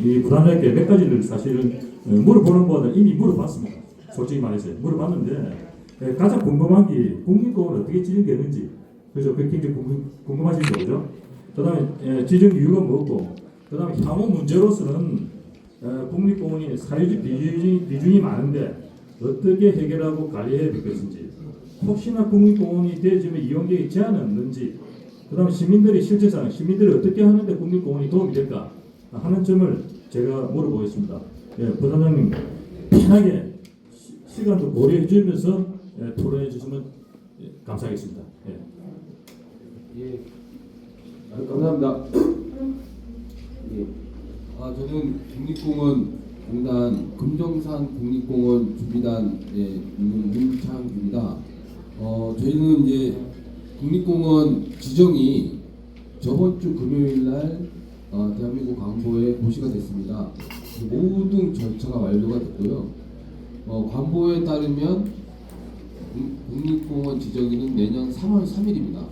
이 부단장께 몇 가지를 사실은 물어보는 것보다 이미 물어봤습니다. 솔직히 말해서 물어봤는데 가장 궁금한 게 국립공원은 어떻게 지정되는지, 그래서 그게 굉장히 궁금하시죠, 그죠? 그다음에 지정 이유가 뭐고, 그다음에 향후 문제로서는 국립공원이 사회적 비중이 많은데 어떻게 해결하고 관리해야 될 것인지, 혹시나 국립공원이 되어지면 이용객이 제한은 없는지, 그다음에 실제상 시민들이 어떻게 하는데 국립공원이 도움이 될까 하는 점을 제가 물어보겠습니다. 예, 부단장님 편하게 시간도 고려해 주면서 토론해 주시면 감사하겠습니다. 예, 감사합니다. 예, 저는 국립공원 금정산 국립공원 준비단에 있는 문창규입니다. 저희는 이제 국립공원 지정이 저번 주 금요일 날 대한민국 관보에 고시가 됐습니다. 모든 절차가 완료가 됐고요. 관보에 따르면 국립공원 지정일은 내년 3월 3일입니다.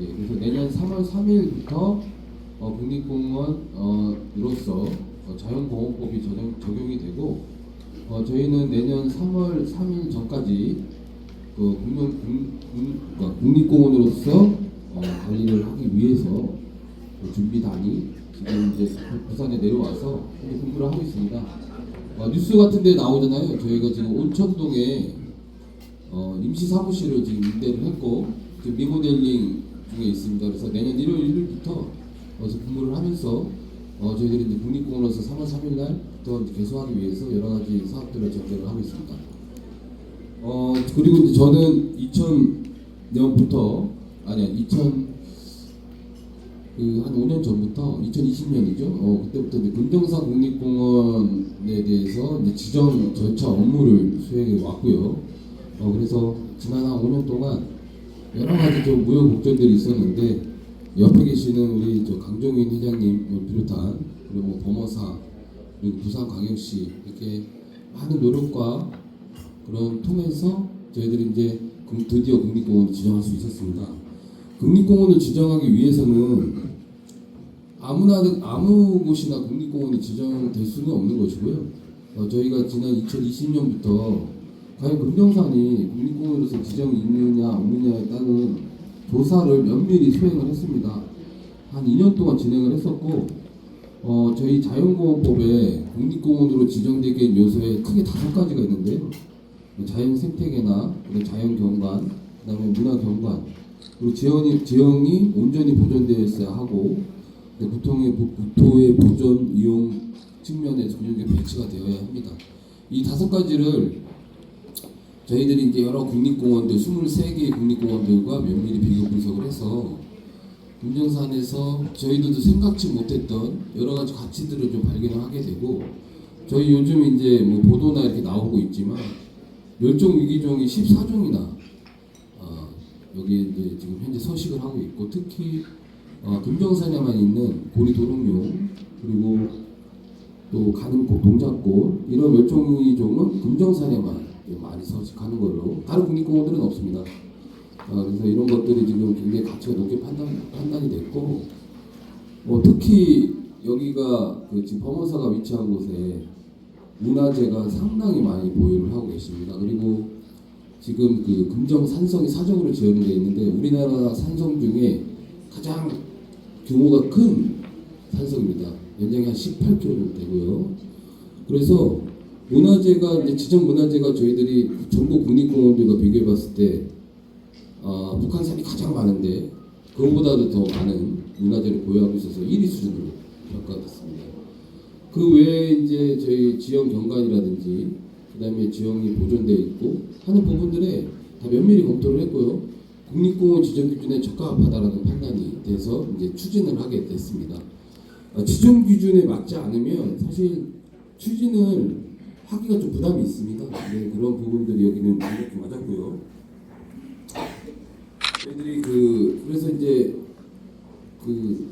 예, 그래서 내년 3월 3일부터 국립공원으로서 자연보호법이 적용이 되고, 저희는 내년 3월 3일 전까지 국립공원으로서 관리를 하기 위해서 준비단이 지금 이제 부산에 내려와서 근무를 하고 있습니다. 뉴스 같은데 나오잖아요. 저희가 지금 온천동에 임시 사무실을 지금 임대를 했고 지금 리모델링 중에 있습니다. 그래서 내년 1월 1일부터 근무를 하면서 저희들이 이제 국립공원으로서 3월 3일 날부터 개소하기 위해서 여러 가지 사업들을 전개를 하고 있습니다. 그리고 이제 저는 2000년부터 한 5년 전부터 2020년이죠. 그때부터 이제 금정산 국립공원에 대해서 이제 지정 절차 업무를 수행해 왔고요. 그래서 지난 한 5년 동안 여러 가지 좀 우여곡절들이 있었는데, 옆에 계시는 우리 강종인 회장님을 비롯한 그리고 뭐 범어사 그리고 부산광역시 이렇게 많은 노력과 그런 통해서 저희들이 이제 드디어 국립공원을 지정할 수 있었습니다. 국립공원을 지정하기 위해서는 아무 곳이나 국립공원이 지정될 수는 없는 것이고요. 저희가 지난 2020년부터 과연 금정산이 국립공원으로서 지정이 있느냐 없느냐에 따른 조사를 면밀히 수행을 했습니다. 한 2년 동안 진행을 했었고, 저희 자연보호법에 국립공원으로 지정되게 요소에 크게 5가지가 있는데요. 자연 생태계나 자연경관, 그다음에 문화경관, 그리고 지형이 온전히 보존되어 있어야 하고, 구토의 보존 이용 측면에서 균형이 배치가 되어야 합니다. 이 5가지를 저희들이 이제 여러 국립공원들 23개의 국립공원들과 면밀히 비교 분석을 해서 금정산에서 저희들도 생각지 못했던 여러 가지 가치들을 좀 발견을 하게 되고, 저희 요즘 이제 뭐 보도나 이렇게 나오고 있지만 멸종 위기종이 14종이나 여기 이제 지금 현재 서식을 하고 있고, 특히 금정산에만 있는 고리 도롱뇽 그리고 또 가는꽃, 동작꽃 이런 멸종위기종은 금정산에만 많이 서식하는 걸로, 다른 국립공원들은 없습니다. 그래서 이런 것들이 지금 굉장히 가치가 높게 판단이 됐고, 특히 여기가 지금 범어사가 위치한 곳에 문화재가 상당히 많이 보유를 하고 계십니다. 그리고 지금 금정 산성이 사정으로 지어져 있는데 우리나라 산성 중에 가장 규모가 큰 산성입니다. 연장이 한 18km 되고요. 그래서 문화재가 이제 지정 문화재가 저희들이 전국 국립공원들과 비교해 봤을 때 북한산이 가장 많은데 그거보다도 더 많은 문화재를 보유하고 있어서 1위 수준으로 평가됐습니다. 그 외에 이제 저희 지형 경관이라든지 그다음에 지형이 보존되어 있고 하는 부분들에 다 면밀히 검토를 했고요. 국립공원 지정 기준에 적합하다라는 판단이 돼서 이제 추진을 하게 됐습니다. 지정 기준에 맞지 않으면 사실 추진을 하기가 좀 부담이 있습니다. 네, 그런 부분들이 여기는 완벽히 맞았고요. 저희들이 그래서 이제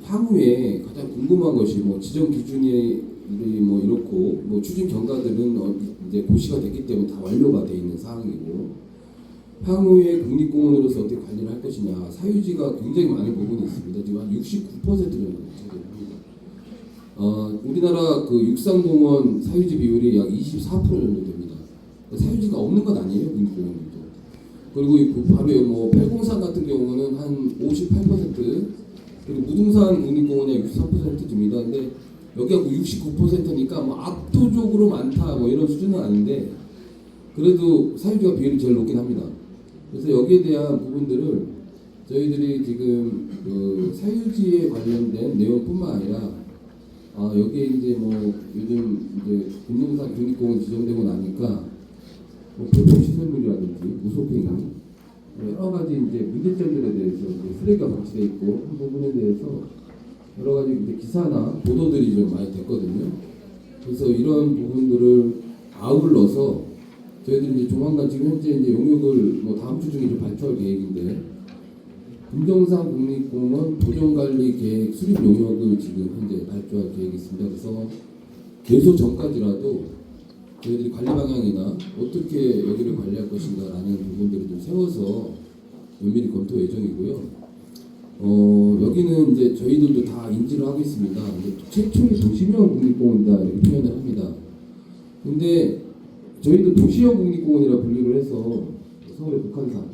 향후에 가장 궁금한 것이 뭐 지정 기준이 뭐 이렇고 뭐 추진 경과들은 이제 고시가 됐기 때문에 다 완료가 돼 있는 사항이고, 향후에 국립공원으로서 어떻게 관리를 할 것이냐, 사유지가 굉장히 많은 부분이 있습니다. 지금 한 69% 정도 차지합니다. 우리나라 그 육상공원 사유지 비율이 약 24% 정도 됩니다. 사유지가 없는 건 아니에요, 국립공원도. 그리고 그 바로 뭐 팔공산 같은 경우는 한 58%, 그리고 무등산 국립공원이 63%쯤니다. 근데 여기가 69%니까 뭐 압도적으로 많다 뭐 이런 수준은 아닌데 그래도 사유지가 비율이 제일 높긴 합니다. 그래서 여기에 대한 부분들을 저희들이 지금 그 사유지에 관련된 내용뿐만 아니라 여기에 이제 뭐 요즘 이제 금룡산 국립공원 지정되고 나니까 뭐 교통시설물이라든지 무소평이 여러 가지 이제 문제점들에 대해서 쓰레기가 방치돼 있고 한 부분에 대해서 여러 가지 이제 기사나 보도들이 좀 많이 됐거든요. 그래서 이런 부분들을 아울러서 저희들이 이제 조만간 지금 현재 이제 용역을 뭐 다음 주 중에 좀 발표할 계획인데 금정산 국립공원 보존관리 계획 수립 용역을 지금 현재 발표할 계획이 있습니다. 그래서 개소 전까지라도 저희들이 관리 방향이나 어떻게 여기를 관리할 것인가라는 부분들을 좀 세워서 면밀히 검토 예정이고요. 여기는 이제 저희들도 다 인지를 하고 있습니다. 최초의 도시명 국립공원이다 이렇게 표현을 합니다. 근데 저희도 도시형 국립공원이라 분류를 해서 서울의 북한산,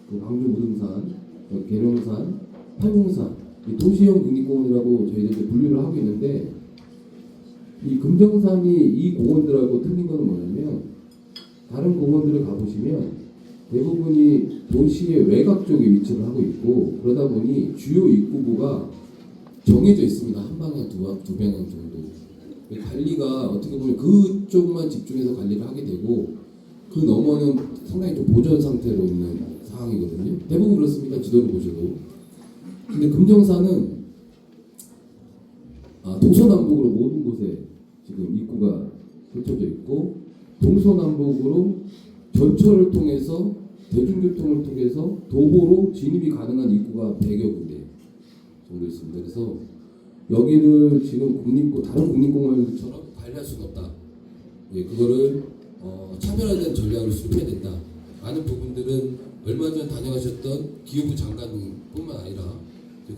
그 광주 무등산, 계룡산, 팔공산 이 도시형 국립공원이라고 저희들이 분류를 하고 있는데 이 금정산이 이 공원들하고 틀린 거는 뭐냐면 다른 공원들을 가보시면 대부분이 도시의 외곽 쪽에 위치를 하고 있고 그러다 보니 주요 입구부가 정해져 있습니다. 한 방향, 두 방향 정도. 관리가 어떻게 보면 그쪽만 집중해서 관리를 하게 되고 그 너머는 상당히 좀 보전 상태로 있는 상황이거든요. 대부분 그렇습니다. 지도를 보셔도. 근데 금정산은 동서남북으로 모든 곳에 지금 입구가 펼쳐져 있고 동서남북으로 전철을 통해서 대중교통을 통해서 도보로 진입이 가능한 입구가 100여 군데 정도 있습니다. 그래서 여기를 지금 다른 국립공원처럼 관리할 수는 없다. 예, 그거를 차별화된 전략을 수립해야 된다. 많은 부분들은 얼마 전 다녀가셨던 기후부 장관뿐만 아니라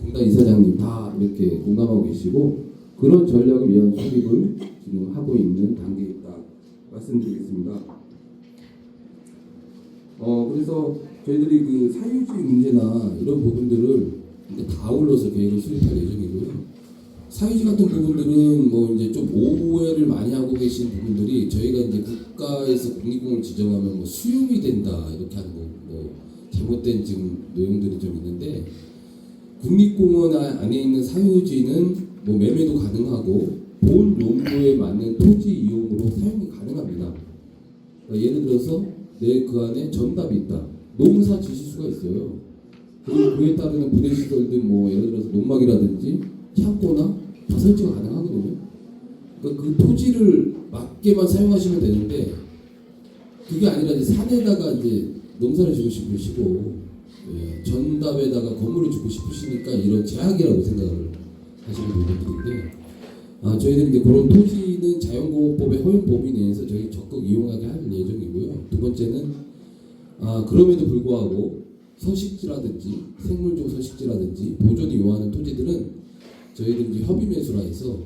공단 이사장님 다 이렇게 공감하고 계시고 그런 전략을 위한 수립을 지금 하고 있는 단계에 있다 말씀드리겠습니다. 그래서 저희들이 그 사유지 문제나 이런 부분들을 이제 다 아울러서 계획을 수립할 예정이고요. 사유지 같은 부분들은 뭐 이제 좀 오해를 많이 하고 계신 부분들이 저희가 이제 국가에서 국립공원을 지정하면 뭐 수용이 된다 이렇게 하는 뭐 잘못된 지금 내용들이 좀 있는데 국립공원 안에 있는 사유지는 뭐 매매도 가능하고 본 용도에 맞는 토지 이용으로 사용이 가능합니다. 그러니까 예를 들어서 내 그 안에 전답이 있다. 농사 지실 수가 있어요. 그리고 그에 따르는 부대시설들 뭐 예를 들어서 농막이라든지 창고나 다 설치가 가능하거든요. 그러니까 그 토지를 맞게만 사용하시면 되는데 그게 아니라 이제 산에다가 이제 농사를 지고 싶으시고 전답에다가 건물을 짓고 싶으시니까 이런 제약이라고 생각을 하시는 분들인데 저희들이 이제 그런 토지는 자연보호법의 허용 범위 내에서 저희 적극 이용하게 할 예정이고요. 두 번째는 그럼에도 불구하고 서식지라든지 생물종 서식지라든지 보존이 요하는 토지들은 저희들이 이제 협의 매수라 해서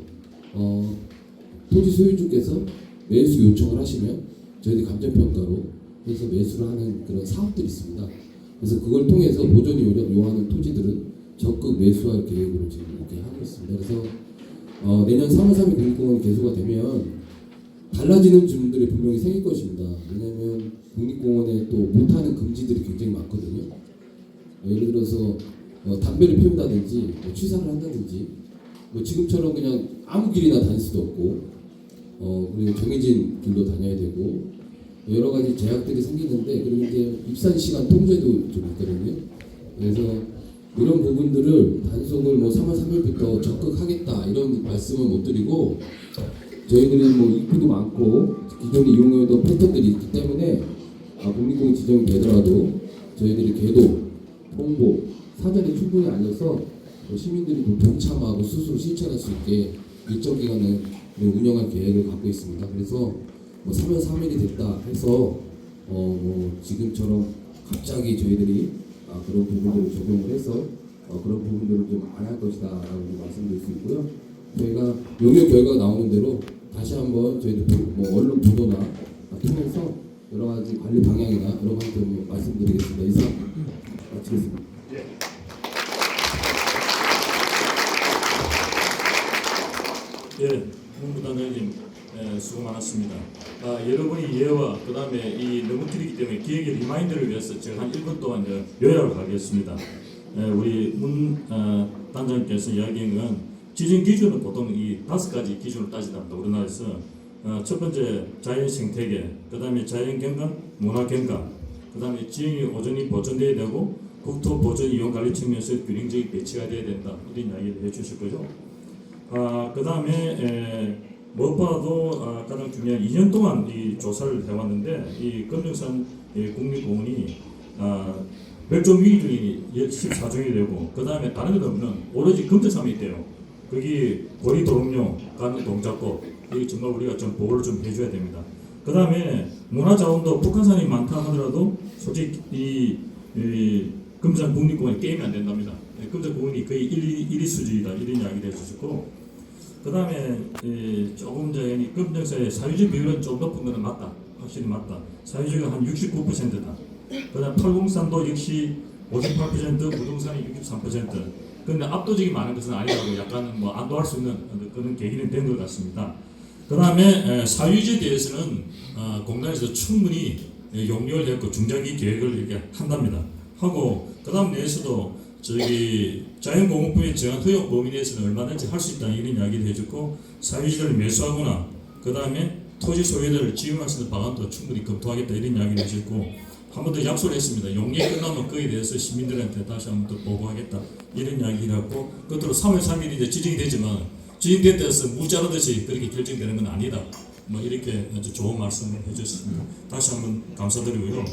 토지 소유주께서 매수 요청을 하시면 저희들이 감정평가로 해서 매수를 하는 그런 사업들이 있습니다. 그래서 그걸 통해서 보존이 요하는 토지들은 적극 매수할 계획으로 지금 이렇게 하고 있습니다. 그래서 내년 3월 3일 국립공원이 개소가 되면 달라지는 질문들이 분명히 생길 것입니다. 왜냐하면 국립공원에 또 못하는 금지들이 굉장히 많거든요. 예를 들어서 담배를 피운다든지 뭐 취사를 한다든지 뭐 지금처럼 그냥 아무 길이나 다닐 수도 없고 그리고 정해진 길로 다녀야 되고 여러 가지 제약들이 생기는데 그리고 이제 입산 시간 통제도 좀 있거든요. 그래서 이런 부분들을 단속을 뭐 3월 3일부터 적극하겠다 이런 말씀은 못 드리고 저희들이 뭐 입구도 많고 기존에 이용해오던 패턴들이 있기 때문에 국립공원 지정이 되더라도 저희들이 계도, 홍보, 사전에 충분히 알려서 시민들이 동참하고 스스로 실천할 수 있게 일정 기간을 운영할 계획을 갖고 있습니다. 그래서 뭐 3월 3일이 됐다 해서 뭐 지금처럼 갑자기 저희들이 그런 부분들을 적용을 해서 그런 부분들을 좀 안 할 것이다 라고 말씀드릴 수 있고요. 저희가 용역 결과가 나오는 대로 다시 한번 저희들 뭐 언론 보도나 통해서 여러 가지 관리 방향이나 여러 가지 좀 말씀드리겠습니다. 이상 마치겠습니다. 예, 문부단장님 수고 많았습니다. 여러분이 예와 그 다음에 이 너무 길기 때문에 기획의 리마인드를 위해서 제가 한 1분 동안 요약을 하겠습니다. 우리 문 단장님께서 이야기한 건 지정 기준은 보통 이 5가지 기준을 따지답니다. 우리나라에서 첫 번째 자연 생태계, 그 다음에 자연 경관, 문화 경관, 그 다음에 지형이 온전히 보존돼야 되고 국토 보존 이용 관리 측면에서 균형적인 배치가 돼야 된다. 이런 이야기를 해주실 거죠. 그 다음에 무엇보다도 가장 중요한 2년 동안 이 조사를 해왔는데 이 금정산 국립공원이 멸종 위기종이 14종이 되고 그 다음에 다른 데 없는 오로지 금정산이 있대요. 거기 고리 도롱뇽, 가는 동작고 이 정말 우리가 좀 보호를 좀 해줘야 됩니다. 그 다음에 문화자원도 북한산이 많다 하더라도 솔직히 이 금정 국립공원에 게임이 안 된답니다. 금정 공원이 거의 1위 수준이다 이런 이야기를 해주셨고 그 다음에 조금 전에 금정사의 사유지 비율은 좀 높은 것은 맞다. 확실히 맞다. 사유지가 한 69%다. 그 다음 팔공산도 역시 58%, 부동산이 63%. 그런데 압도적이 많은 것은 아니라고 약간 뭐 안도할 수 있는 그런 계기는 된 것 같습니다. 그 다음에 사유지에 대해서는 공단에서 충분히 용역을 했고 중장기 계획을 이렇게 한답니다. 하고 그 다음 내에서도 저기 자연공원법에 정한 허용 범위 내에서는 얼마든지 할 수 있다 이런 이야기를 해줬고 사유지를 매수하거나 그 다음에 토지 소유자를 지원할 수 있는 방안도 충분히 검토하겠다 이런 이야기를 해줬고 한 번 더 약속을 했습니다. 용역 끝나면 그에 대해서 시민들한테 다시 한 번 더 보고하겠다 이런 이야기를 하고 끝으로 3월 3일이 이제 지정이 되지만 지정된 데서 무자르듯이 그렇게 결정되는 건 아니다. 뭐 이렇게 아주 좋은 말씀을 해주셨습니다. 다시 한번 감사드리고요.